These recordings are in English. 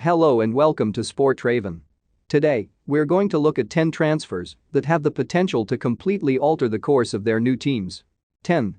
Hello and welcome to Sport Raven. Today, we're going to look at 10 transfers that have the potential to completely alter the course of their new teams. 10.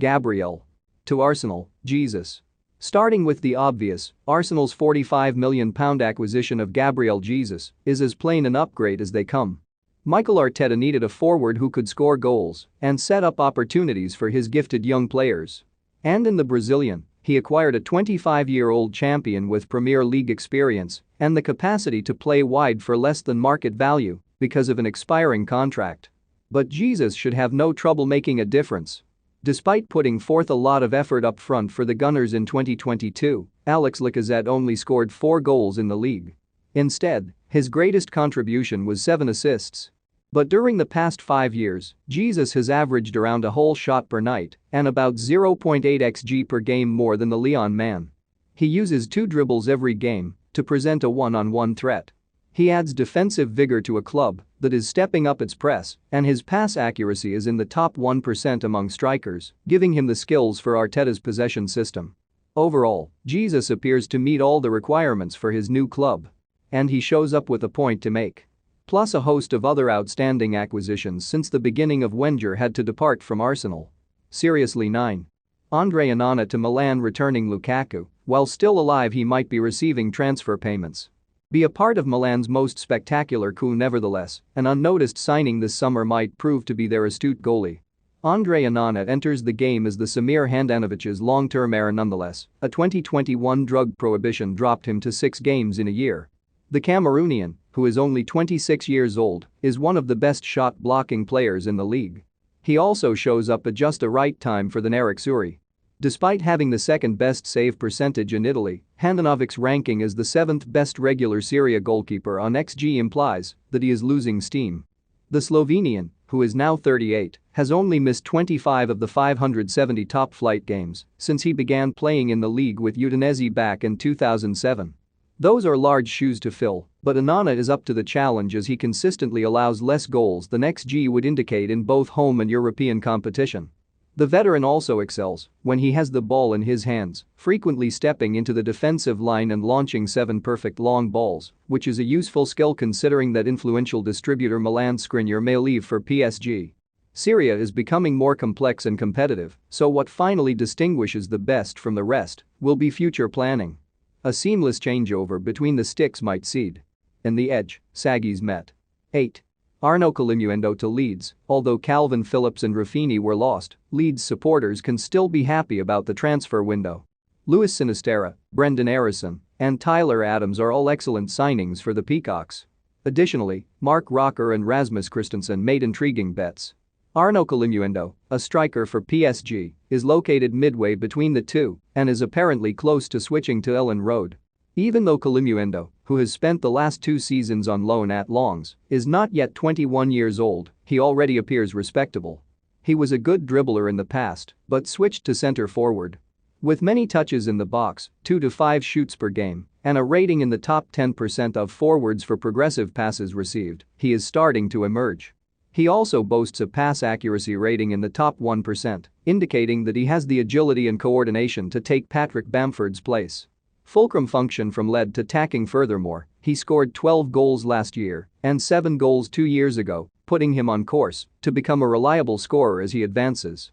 Gabriel. To Arsenal, Jesus. Starting with the obvious, Arsenal's £45 million acquisition of Gabriel Jesus is as plain an upgrade as they come. Mikel Arteta needed a forward who could score goals and set up opportunities for his gifted young players. And in the Brazilian, he acquired a 25-year-old champion with Premier League experience and the capacity to play wide for less than market value because of an expiring contract. But Jesus should have no trouble making a difference. Despite putting forth a lot of effort up front for the Gunners in 2022, Alex Lacazette only scored 4 goals in the league. Instead, his greatest contribution was 7 assists. But during the past 5 years, Jesus has averaged around a whole shot per night and about 0.8 xG per game more than the Lyon man. He uses 2 dribbles every game to present a one-on-one threat. He adds defensive vigor to a club that is stepping up its press, and his pass accuracy is in the top 1% among strikers, giving him the skills for Arteta's possession system. Overall, Jesus appears to meet all the requirements for his new club. And he shows up with a point to make. Plus a host of other outstanding acquisitions since the beginning of Wenger had to depart from Arsenal. Seriously. 9. Andre Onana to Milan. Returning Lukaku, while still alive he might be receiving transfer payments. Be a part of Milan's most spectacular coup. Nevertheless, an unnoticed signing this summer might prove to be their astute goalie. Andre Onana enters the game as the Samir Handanovic's long-term heir. Nonetheless, a 2021 drug prohibition dropped him to 6 games in a year. The Cameroonian, who is only 26 years old, is one of the best shot-blocking players in the league. He also shows up at just the right time for the Nerazzurri. Despite having the second-best save percentage in Italy, Handanovic's ranking as the 7th best regular Serie A goalkeeper on XG implies that he is losing steam. The Slovenian, who is now 38, has only missed 25 of the 570 top-flight games since he began playing in the league with Udinese back in 2007. Those are large shoes to fill, but Onana is up to the challenge as he consistently allows less goals than XG would indicate in both home and European competition. The veteran also excels when he has the ball in his hands, frequently stepping into the defensive line and launching 7 perfect long balls, which is a useful skill considering that influential distributor Milan Skriniar may leave for PSG. Serie A is becoming more complex and competitive, so what finally distinguishes the best from the rest will be future planning. A seamless changeover between the sticks might seed. In the edge, Saggies met. 8. Arnaud Kalimuendo to Leeds. Although Calvin Phillips and Rafinha were lost, Leeds supporters can still be happy about the transfer window. Luis Sinisterra, Brendan Harrison, and Tyler Adams are all excellent signings for the Peacocks. Additionally, Mark Rocker and Rasmus Christensen made intriguing bets. Arnaud Kalimuendo, a striker for PSG, is located midway between the two and is apparently close to switching to Ellen Road. Even though Kalimuendo, who has spent the last 2 seasons on loan at Lens, is not yet 21 years old, he already appears respectable. He was a good dribbler in the past, but switched to center forward. With many touches in the box, 2 to 5 shoots per game, and a rating in the top 10% of forwards for progressive passes received, he is starting to emerge. He also boasts a pass accuracy rating in the top 1%, indicating that he has the agility and coordination to take Patrick Bamford's place. Fulcrum function from lead to tacking. Furthermore, he scored 12 goals last year and 7 goals 2 years ago, putting him on course to become a reliable scorer as he advances.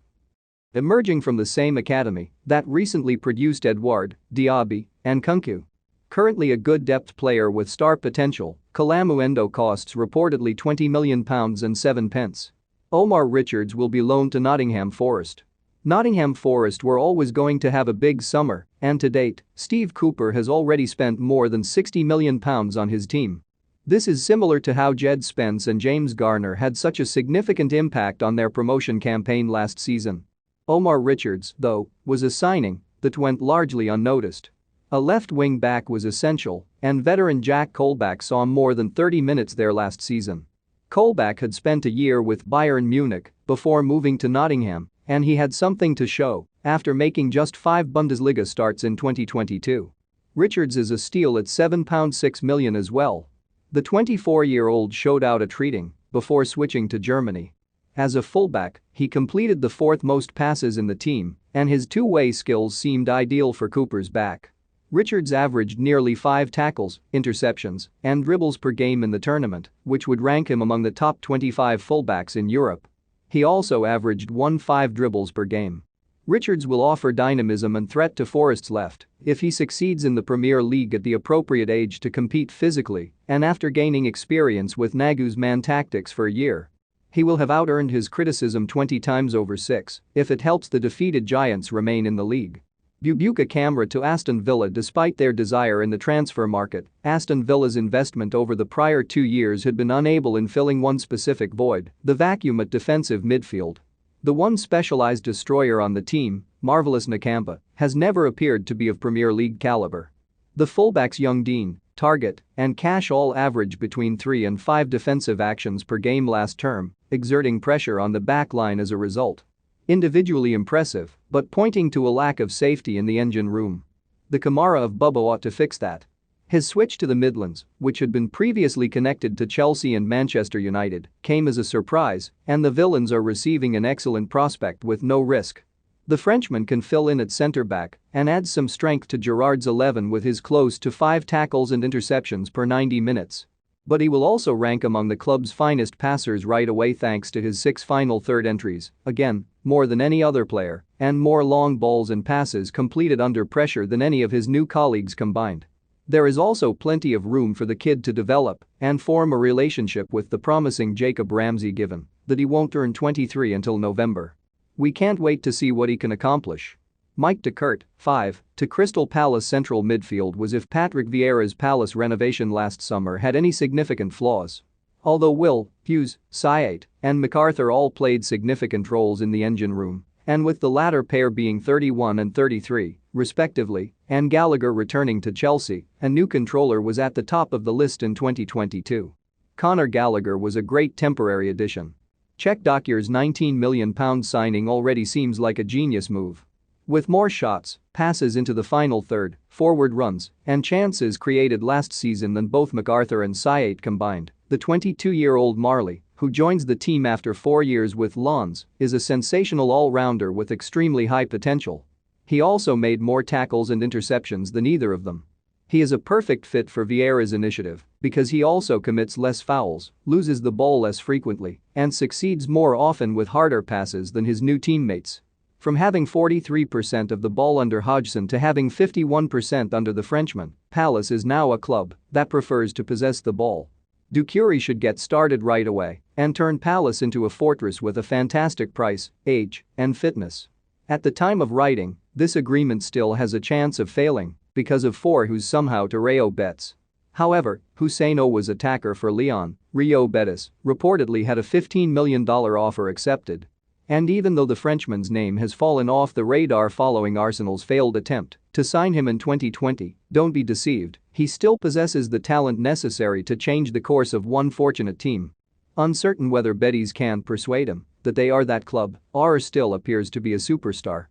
Emerging from the same academy that recently produced Edouard, Diaby, and Kunku. Currently a good depth player with star potential, Kalimuendo costs reportedly £20 million and 7 pence. Omar Richards will be loaned to Nottingham Forest. Nottingham Forest were always going to have a big summer, and to date, Steve Cooper has already spent more than £60 million on his team. This is similar to how Jed Spence and James Garner had such a significant impact on their promotion campaign last season. Omar Richards, though, was a signing that went largely unnoticed. A left wing back was essential, and veteran Jack Colback saw more than 30 minutes there last season. Colback had spent a year with Bayern Munich before moving to Nottingham, and he had something to show after making just 5 Bundesliga starts in 2022. Richards is a steal at £7.6 million as well. The 24-year-old showed out a treating before switching to Germany. As a fullback, he completed the 4th most passes in the team, and his two-way skills seemed ideal for Cooper's back. Richards averaged nearly 5 tackles, interceptions, and dribbles per game in the tournament, which would rank him among the top 25 fullbacks in Europe. He also averaged 1.5 dribbles per game. Richards will offer dynamism and threat to Forest's left if he succeeds in the Premier League at the appropriate age to compete physically and after gaining experience with Neew's man tactics for a year. He will have out-earned his criticism 20 times over 6 if it helps the defeated Giants remain in the league. Bubuka Camara to Aston Villa. Despite their desire in the transfer market, Aston Villa's investment over the prior 2 years had been unable in filling one specific void, the vacuum at defensive midfield. The one specialized destroyer on the team, Marvelous Nakampa, has never appeared to be of Premier League caliber. The fullbacks Young Dean, Target, and Cash all average between 3 and 5 defensive actions per game last term, exerting pressure on the back line as a result. Individually impressive, but pointing to a lack of safety in the engine room. The Kamara of Bubba ought to fix that. His switch to the Midlands, which had been previously connected to Chelsea and Manchester United, came as a surprise, and the Villains are receiving an excellent prospect with no risk. The Frenchman can fill in at centre-back and adds some strength to Gerrard's 11 with his close to 5 tackles and interceptions per 90 minutes. But he will also rank among the club's finest passers right away thanks to his 6 final third entries, again, more than any other player, and more long balls and passes completed under pressure than any of his new colleagues combined. There is also plenty of room for the kid to develop and form a relationship with the promising Jacob Ramsey, given that he won't turn 23 until November. We can't wait to see what he can accomplish. Mike DeKurt, 5, to Crystal Palace. Central midfield was if Patrick Vieira's Palace renovation last summer had any significant flaws. Although Will, Hughes, Saït, and MacArthur all played significant roles in the engine room, and with the latter pair being 31 and 33, respectively, and Gallagher returning to Chelsea, a new controller was at the top of the list in 2022. Conor Gallagher was a great temporary addition. Czech Dockyer's £19 million signing already seems like a genius move. With more shots, passes into the final third, forward runs, and chances created last season than both MacArthur and Saït combined, the 22-year-old Marley, who joins the team after 4 years with Lens, is a sensational all-rounder with extremely high potential. He also made more tackles and interceptions than either of them. He is a perfect fit for Vieira's initiative because he also commits less fouls, loses the ball less frequently, and succeeds more often with harder passes than his new teammates. From having 43% of the ball under Hodgson to having 51% under the Frenchman, Palace is now a club that prefers to possess the ball. Doucouré should get started right away and turn Palace into a fortress with a fantastic price, age, and fitness. At the time of writing, this agreement still has a chance of failing because of 4 who's somehow to Rayo bets. However, Husseino was attacker for Lyon, Rio Betis, reportedly had a $15 million offer accepted. And even though the Frenchman's name has fallen off the radar following Arsenal's failed attempt to sign him in 2020, don't be deceived, he still possesses the talent necessary to change the course of one fortunate team. Uncertain whether Betis can persuade him that they are that club, or still appears to be a superstar.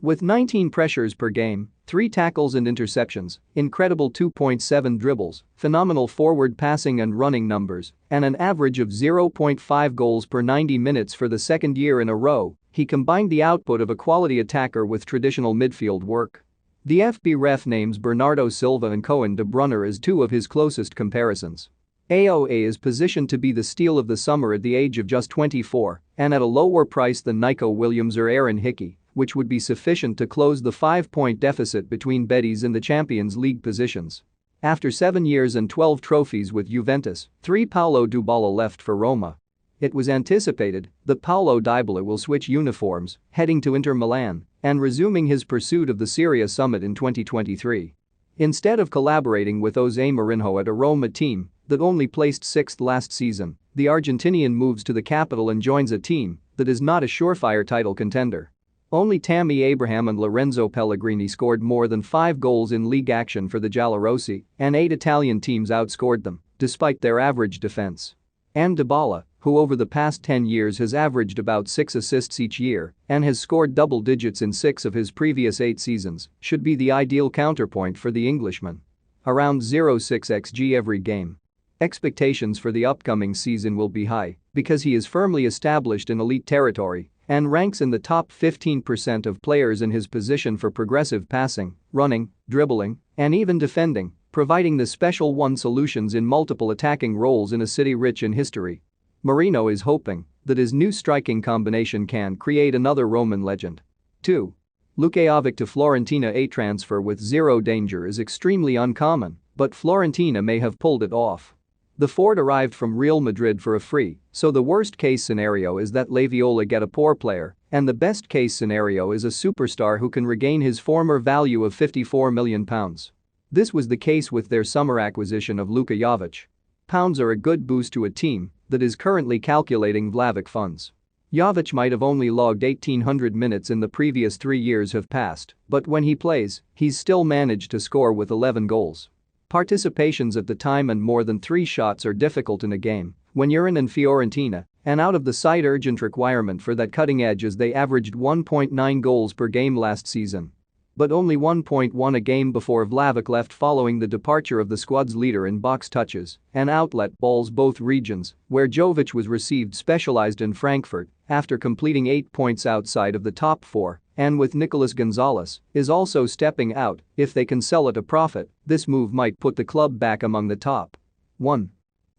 With 19 pressures per game, 3 tackles and interceptions, incredible 2.7 dribbles, phenomenal forward passing and running numbers, and an average of 0.5 goals per 90 minutes for the second year in a row, he combined the output of a quality attacker with traditional midfield work. The FB ref names Bernardo Silva and Koen De Bruyne as 2 of his closest comparisons. AOA is positioned to be the steal of the summer at the age of just 24 and at a lower price than Nico Williams or Aaron Hickey, which would be sufficient to close the 5-point deficit between Betis and the Champions League positions. After 7 years and 12 trophies with Juventus, 3 Paulo Dybala left for Roma. It was anticipated that Paulo Dybala will switch uniforms, heading to Inter Milan and resuming his pursuit of the Serie A summit in 2023. Instead of collaborating with Jose Mourinho at a Roma team that only placed 6th last season, the Argentinian moves to the capital and joins a team that is not a surefire title contender. Only Tammy Abraham and Lorenzo Pellegrini scored more than 5 goals in league action for the Giallorossi, and 8 Italian teams outscored them, despite their average defense. And Dybala, who over the past 10 years has averaged about 6 assists each year and has scored double digits in 6 of his previous 8 seasons, should be the ideal counterpoint for the Englishman. Around 0.6 xG every game. Expectations for the upcoming season will be high because he is firmly established in elite territory and ranks in the top 15% of players in his position for progressive passing, running, dribbling, and even defending, providing the special one solutions in multiple attacking roles in a city rich in history. Mourinho is hoping that his new striking combination can create another Roman legend. 2. Luka Jovic to Fiorentina. A transfer with zero danger is extremely uncommon, but Fiorentina may have pulled it off. The Ford arrived from Real Madrid for a free, so the worst-case scenario is that Laviola get a poor player, and the best-case scenario is a superstar who can regain his former value of £54 million. This was the case with their summer acquisition of Luka Jovic. Pounds are a good boost to a team that is currently calculating Vlahovic funds. Jovic might have only logged 1,800 minutes in the previous 3 years have passed, but when he plays, he's still managed to score with 11 goals. Participations at the time and more than 3 shots are difficult in a game when you're in Fiorentina, and out of the side urgent requirement for that cutting edge as they averaged 1.9 goals per game last season. But only 1.1 a game before Vlahovic left following the departure of the squad's leader in box touches and outlet balls both regions, where Jovic was received specialized in Frankfurt after completing 8 points outside of the top 4, and with Nicolas Gonzalez is also stepping out. If they can sell at a profit, this move might put the club back among the top 1.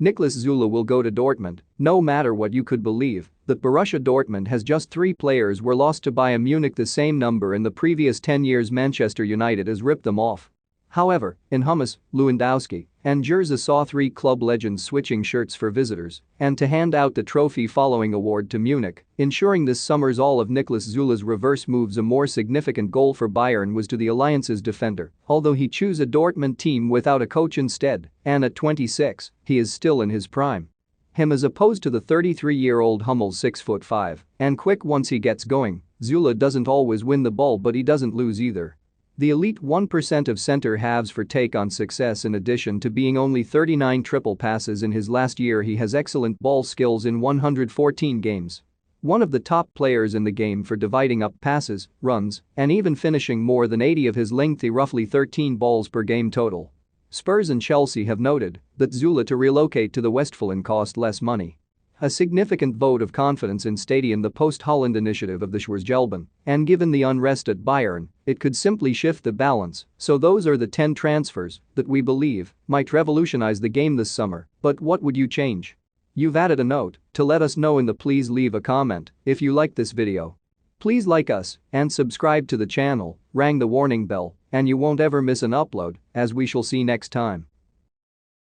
Niklas Zula will go to Dortmund. No matter what you could believe that Borussia Dortmund has just 3 players were lost to Bayern Munich the same number in the previous 10 years. Manchester United has ripped them off. However, in Hummels, Lewandowski, and Gerza saw 3 club legends switching shirts for visitors and to hand out the trophy following award to Munich, ensuring this summer's all of Niklas Zula's reverse moves. A more significant goal for Bayern was to the Alliance's defender, although he chose a Dortmund team without a coach instead, and at 26, he is still in his prime. Him as opposed to the 33-year-old Hummels 6'5" and quick once he gets going. Zula doesn't always win the ball, but he doesn't lose either. The elite 1% of center halves for take on success. In addition to being only 39 triple passes in his last year, he has excellent ball skills in 114 games. One of the top players in the game for dividing up passes, runs, and even finishing more than 80 of his lengthy roughly 13 balls per game total. Spurs and Chelsea have noted that Zula to relocate to the Westfalen cost less money. A significant vote of confidence in Stadium, the post-Holland initiative of the Schwarzgelben, and given the unrest at Bayern, it could simply shift the balance. So those are the 10 transfers that we believe might revolutionize the game this summer. But what would you change? You've added a note to let us know in the. Please leave a comment if you like this video. Please like us and subscribe to the channel, ring the warning bell, and you won't ever miss an upload, as we shall see next time.